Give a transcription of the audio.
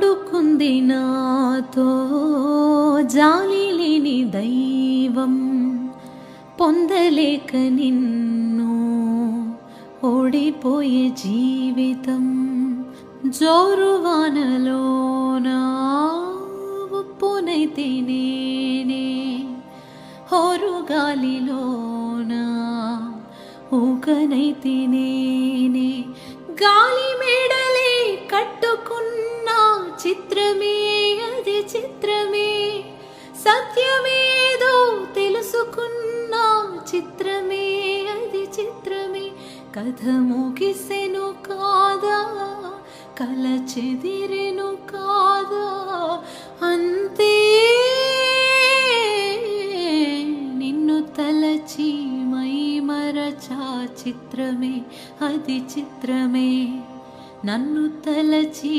ఆడుకుంది నాతో జాలి లేని దైవం, పొందలేక నిన్ను ఓడిపోయే జీవితం. జోరువానలోన ఉప్పునైతే నేనే, హోరుగాలిలోన ఊకనైతే నేనే. గాలి మేడలే కట్టుకున్న చిత్రమే అది చిత్రమే, సత్యమేదో తెలుసుకున్న చిత్రమే అది చిత్రమే. కథ ముగిసెను కాదా, కల చెదిరెను కాదా, అంతే నిన్ను తలచి మై మరచా చిత్రమే అది చిత్రమే. నన్ను తలచి